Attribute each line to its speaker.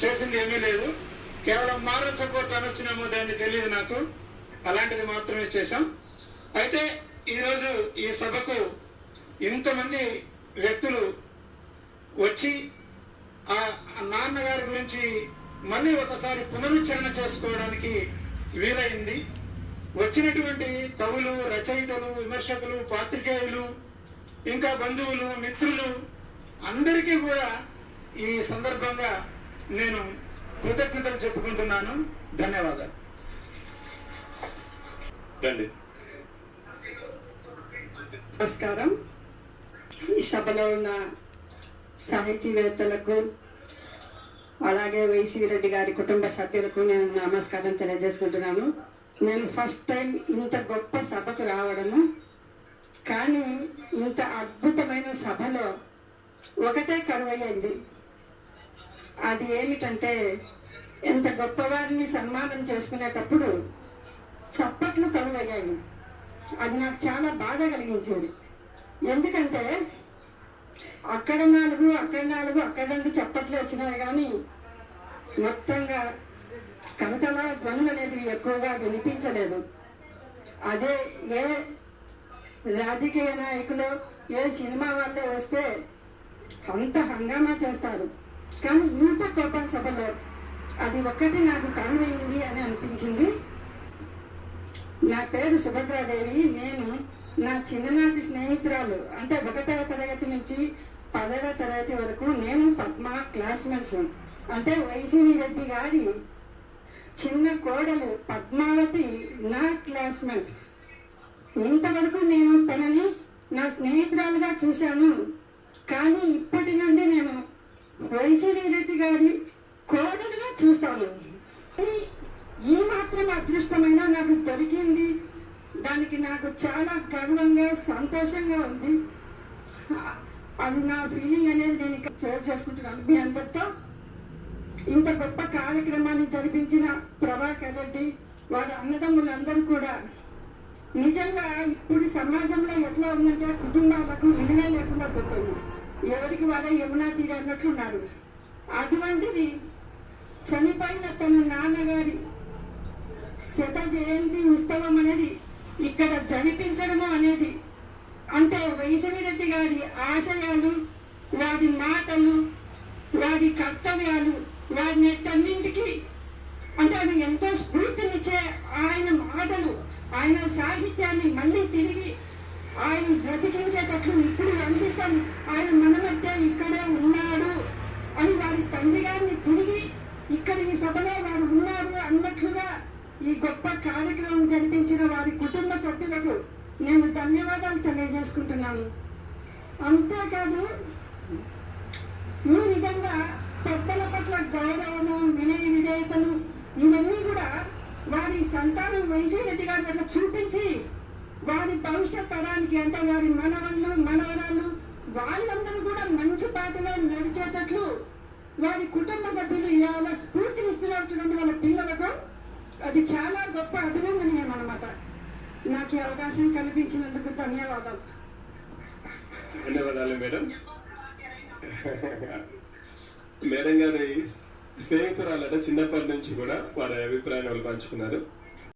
Speaker 1: చేసింది ఏమీ లేదు. కేవలం మారల్ సపోర్ట్ అనొచ్చినేమో, దాన్ని తెలియదు నాకు. అలాంటిది మాత్రమే చేశాం. అయితే ఈరోజు ఈ సభకు ఇంతమంది వ్యక్తులు వచ్చి ఆ నాన్నగారి గురించి మళ్ళీ ఒకసారి పునరుచ్చరణ చేసుకోవడానికి వీలైంది. వచ్చినటువంటి కవులు, రచయితలు, విమర్శకులు, పాత్రికేయులు, ఇంకా బంధువులు, మిత్రులు అందరికీ కూడా ఈ సందర్భంగా నేను కృతజ్ఞతలు చెప్పుకుంటున్నాను. ధన్యవాదాలు.
Speaker 2: నమస్కారం. ఈ సభలో ఉన్న సాహితీవేత్తలకు, అలాగే వైసీ రెడ్డి గారి కుటుంబ సభ్యులకు నేను నమస్కారం తెలియజేసుకుంటున్నాను. నేను ఫస్ట్ టైం ఇంత గొప్ప సభకు రావడము, కానీ ఇంత అద్భుతమైన సభలో ఒకటే కరువయ్యింది. అది ఏమిటంటే, ఎంత గొప్పవారిని సన్మానం చేసుకునేటప్పుడు చప్పట్లు కరువయ్యాయి. అది నాకు చాలా బాధ కలిగించింది. ఎందుకంటే అక్కడ 4, అక్కడ 4, అక్కడ 2 చప్పట్లు వచ్చినాయి, కానీ మొత్తంగా కరతల ధ్వనులు అనేది ఎక్కువగా వినిపించలేదు. అదే ఏ రాజకీయ నాయకులు, ఏ సినిమా వాళ్ళే వస్తే అంత హంగామా చేస్తారు, కానీ ఇంత గొప్ప సభలో అది ఒక్కటి నాకు కరువైంది అని అనిపించింది. నా పేరు సుభద్రాదేవి. నేను నా చిన్ననాటి స్నేహితురాలు, అంటే 1వ తరగతి నుంచి 10వ తరగతి వరకు నేను పద్మ క్లాస్మేట్స్. అంటే వైసీ రెడ్డి గారి చిన్న కోడలు పద్మావతి నా క్లాస్మేట్. ఇంతవరకు నేను తనని నా స్నేహితురాలుగా చూశాను, కానీ ఇప్పటి నుండి నేను వైసీ రెడ్డి గారి కోడలుగా చూస్తాను. ఈ మాత్రం అదృష్టమైన నాకు దొరికింది. దానికి నాకు చాలా గర్వంగా, సంతోషంగా ఉంది. అది నా ఫీలింగ్ అనేది నేను ఇక్కడ షేర్ చేసుకుంటున్నాను మీ అందరితో. ఇంత గొప్ప కార్యక్రమాన్ని జరిపించిన ప్రభాకర్ రెడ్డి, వారి అన్నదమ్ములందరూ కూడా నిజంగా ఇప్పుడు సమాజంలో ఎట్లా ఉందంటే కుటుంబాలకు విలువే లేకుండా పోతుంది. ఎవరికి వారే యమునా తీరి అన్నట్లున్నారు. అటువంటిది చనిపోయిన తన నాన్నగారి 100వ జయంతి ఉత్సవం అనేది ఇక్కడ జరిపించడము అనేది, అంటే వైసీ రెడ్డి గారి ఆశయాలు, వారి మాటలు, వారి కర్తవ్యాలు, వారిన్నింటికి అంటే అవి ఎంతో స్ఫూర్తినిచ్చే ఆయన మాటలు, ఆయన సాహిత్యాన్ని మళ్ళీ తిరిగి ఆయన బ్రతికించేటట్లు ఇప్పుడు అనిపిస్తుంది. ఆయన మన మధ్య ఇక్కడే ఉన్నాడు అని వారి తండ్రి గారిని తిరిగి ఇక్కడ ఈ సభలో వారు ఉన్నారు అన్నట్లుగా ఈ గొప్ప కార్యక్రమం జరిపించిన వారి కుటుంబ సభ్యులకు నేను ధన్యవాదాలు తెలియజేసుకుంటున్నాను. అంతేకాదు, ఈ విధంగా పెద్దల పట్ల గౌరవము, వినయ విధేయతలు ఇవన్నీ కూడా వారి సంతానం వైసీ రెడ్డి గారి పట్ల చూపించి వారి భవిష్యత్ తరానికి, అంటే వారి మనవళ్ళు, మనవరాళ్ళు వాళ్ళందరూ కూడా మంచి బాటలో నడిచేటట్లు వారి కుటుంబ సభ్యులు ఇవాళ స్ఫూర్తినిస్తున్నారు చూడండి వాళ్ళ పిల్లలకు. అది చాలా గొప్ప అభినందనీయం అన్నమాట. నాకు ఈ అవకాశం కల్పించినందుకు ధన్యవాదాలు.
Speaker 3: ధన్యవాదాలు మేడం. మేడం గారి స్నేహితురాలట, చిన్నప్పటి నుంచి కూడా వారి అభిప్రాయాన్ని వాళ్ళు పంచుకున్నారు.